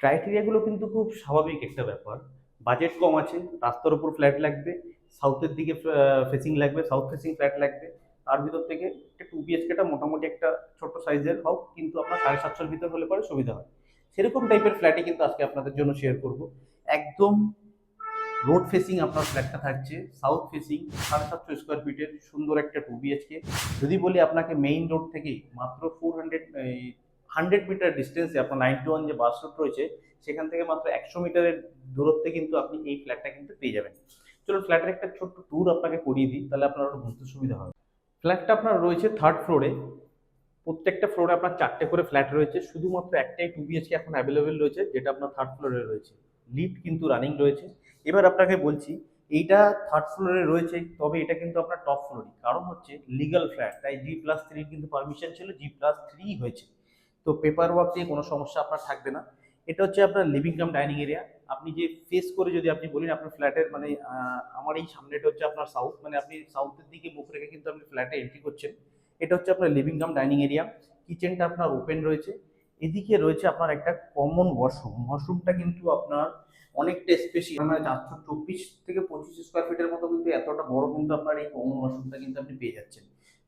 ক্রাইটেরিয়াগুলো কিন্তু খুব স্বাভাবিক একটা ব্যাপার। বাজেট কম আছে, রাস্তার উপর ফ্ল্যাট লাগবে, সাউথের দিকে ফেসিং লাগবে, সাউথ ফেসিং ফ্ল্যাট লাগবে। তার ভিতর থেকে একটা 2 BHK মোটামুটি একটা ছোট সাইজের হোক, কিন্তু আপনার 750-র ভিতর হলে পরে সুবিধা হয়। সেরকম টাইপের ফ্ল্যাটই কিন্তু আজকে আপনাদের জন্য শেয়ার করব। একদম রোড ফেসিং আপনার ফ্ল্যাটটা থাকছে, সাউথ ফেসিং, 750 স্কোয়ার ফিটের সুন্দর একটা 2 BHK। যদি বলি আপনাকে মেইন রোড থেকে মাত্র 100 মিটার ডিস্টেন্সে আপনার 91 যে বাস রুট রয়েছে, সেখান থেকে মাত্র 100 মিটারের দূরত্বে কিন্তু আপনি এই ফ্ল্যাটটা কিন্তু পেয়ে যাবেন। চলুন ফ্ল্যাটের একটা ছোট্ট ট্যুর আপনাকে করিয়ে দিই, তাহলে আপনার আরো বুঝতে সুবিধা হবে। ফ্ল্যাটটা আপনার রয়েছে 3rd ফ্লোরে। প্রত্যেকটা ফ্লোরে আপনার 4টে করে ফ্ল্যাট রয়েছে, শুধুমাত্র একটাই 2 BHK এখন অ্যাভেলেবেল রয়েছে, যেটা আপনার 3rd ফ্লোরে রয়েছে। লিফট কিন্তু রানিং রয়েছে। এবার আপনাকে বলছি, এইটা 3rd ফ্লোরে রয়েছে, তবে এটা কিন্তু আপনার টপ ফ্লোরই, কারণ হচ্ছে লিগাল ফ্ল্যাট, তাই G+3 কিন্তু পারমিশন ছিল, G+3 হয়েছে। তো পেপার ওয়ার্ক নিয়ে কোনো সমস্যা আপনার থাকবে না। এটা হচ্ছে আপনার লিভিং কাম ডাইনিং এরিয়া। আপনি যে ফেস করে যদি আপনি বলেন আপনার ফ্ল্যাটের মানে আমার এই সামনেটা হচ্ছে আপনার সাউথ, মানে আপনি সাউথের দিকে মুখ রেখে কিন্তু আপনি ফ্ল্যাটে এন্ট্রি করছেন। এটা হচ্ছে আপনার লিভিং কাম ডাইনিং এরিয়া। কিচেনটা আপনার ওপেন রয়েছে। এদিকে রয়েছে আপনার একটা কমন ওয়াশরুম। ওয়াশরুমটা কিন্তু আপনার অনেকটা স্পেশিয়াল, মানে 424 থেকে 25 স্কোয়ার ফিটের মতো, কিন্তু এতটা বড় কিন্তু আপনার এই কমন ওয়াশরুমটা কিন্তু আপনি পেয়ে যাচ্ছেন।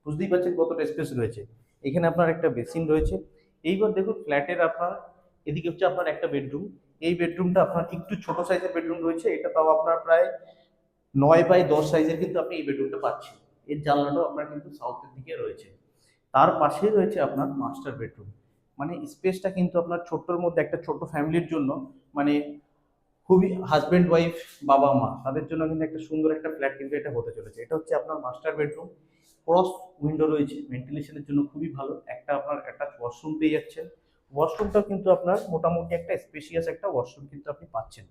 বুঝতেই পারছেন কতটা স্পেস রয়েছে। এখানে আপনার একটা বেসিন রয়েছে। এইবার দেখুন ফ্ল্যাটের আপনার এদিকে হচ্ছে আপনার একটা বেডরুম। এই বেডরুমটা আপনার একটু ছোট সাইজের বেডরুম রয়েছে, এটা তাও আপনার প্রায় 9x10 সাইজের কিন্তু আপনি এই বেডরুমটা পাচ্ছেন। এর জানলাটাও আপনার কিন্তু সাউথের দিকে রয়েছে। তার পাশেই রয়েছে আপনার মাস্টার বেডরুম। মানে স্পেসটা কিন্তু আপনার ছোট্টর মধ্যে একটা ছোট্ট ফ্যামিলির জন্য, মানে খুবই হাজবেন্ড ওয়াইফ, বাবা মা, তাদের জন্য কিন্তু একটা সুন্দর একটা ফ্ল্যাট কিন্তু এটা হতে চলেছে। এটা হচ্ছে আপনার মাস্টার বেডরুম। ক্রস উইন্ডো রয়েছে, ভেন্টিলেশনের জন্য খুবই ভালো। একটা আপনার একটা ওয়াশরুম পেয়ে যাচ্ছেন। ওয়াশরুমটাও কিন্তু আপনার মোটামুটি একটা স্পেশিয়াস একটা ওয়াশরুম কিন্তু আপনি পাচ্ছেন।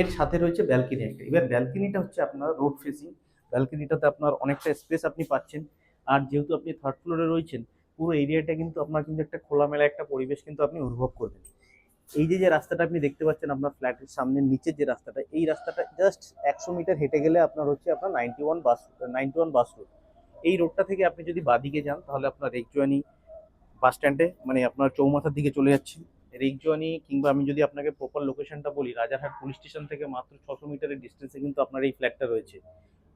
এর সাথে রয়েছে ব্যালকনি একটা। এবার ব্যালকনিটা হচ্ছে আপনার রোড ফেসিং। ব্যালকনিটাতে আপনার অনেকটা স্পেস আপনি পাচ্ছেন। আর যেহেতু আপনি 3rd ফ্লোরে রয়েছেন, পুরো এরিয়াটা কিন্তু আপনার কিন্তু একটা খোলামেলা একটা পরিবেশ কিন্তু আপনি অনুভব করবেন। এই যে যে রাস্তাটা আপনি দেখতে পাচ্ছেন আপনার ফ্ল্যাটের সামনে নিচের যে রাস্তাটা, এই রাস্তাটা জাস্ট 100 মিটার হেঁটে গেলে আপনার হচ্ছে আপনার 91 বাস রুট। এই রোডটা থেকে আপনি যদি বাদিকে যান, তাহলে আপনার রেকজোয়ানি বাস স্ট্যান্ডে, মানে আপনার চৌমাথার দিকে চলে যাচ্ছেন। রেকজোয়ানি, কিংবা আমি যদি আপনাকে প্রপার লোকেশনটা বলি, রাজারহাট পুলিশ স্টেশন থেকে মাত্র 600 মিটারের ডিস্টেন্সে কিন্তু আপনার এই ফ্ল্যাটটা রয়েছে।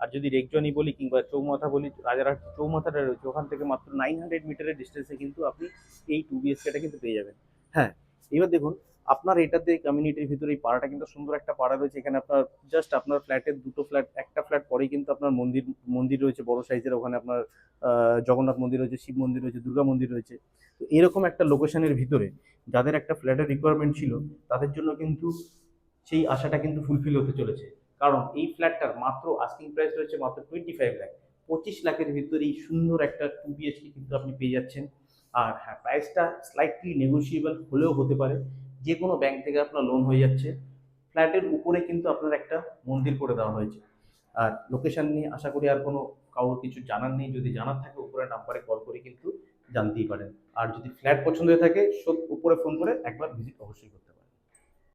আর যদি রেকজোয়ানি বলি কিংবা চৌমাথা বলি, রাজারহাট চৌমাথাটা রয়েছে, ওখান থেকে মাত্র 900 মিটারের ডিস্টেন্সে কিন্তু আপনি এই 2 BHK কিন্তু পেয়ে যাবেন। হ্যাঁ, এবার দেখুন আপনার এটাতে কমিউনিটির ভিতরে এই পাড়াটা কিন্তু সুন্দর একটা পাড়া রয়েছে। এখানে আপনার জাস্ট আপনার ফ্ল্যাটের দুটো ফ্ল্যাট, একটা ফ্ল্যাট পরেই কিন্তু আপনার মন্দির মন্দির রয়েছে বড় সাইজের। ওখানে আপনার জগন্নাথ মন্দির রয়েছে, শিব মন্দির রয়েছে, দুর্গা মন্দির রয়েছে। তো এরকম একটা লোকেশনের ভিতরে যাদের একটা ফ্ল্যাটের রিকোয়ারমেন্ট ছিল, তাদের জন্য কিন্তু সেই আশাটা কিন্তু ফুলফিল হতে চলেছে। কারণ এই ফ্ল্যাটটার মাত্র আস্কিং প্রাইস রয়েছে মাত্র 25 লাখ। 25 লাখের ভিতরেই সুন্দর একটা 2 BHK কিন্তু আপনি পেয়ে যাচ্ছেন। আর হ্যাঁ, প্রাইসটা স্লাইটলি নেগোসিয়েবল হলেও হতে পারে। যে কোনো ব্যাংক থেকে আপনার লোন হয়ে যাচ্ছে। ফ্ল্যাটের উপরে কিন্তু আপনার একটা মন্দির করে দেওয়া হয়েছে। আর লোকেশন নিয়ে আশা করি আর কোনো কারোর কিছু জানার নেই। যদি জানার থাকে উপরে নাম্বারে কল করে কিন্তু জানতেই পারেন। আর যদি ফ্ল্যাট পছন্দ হয়ে থাকে, উপরে ফোন করে একবার ভিজিট অবশ্যই করতে পারেন।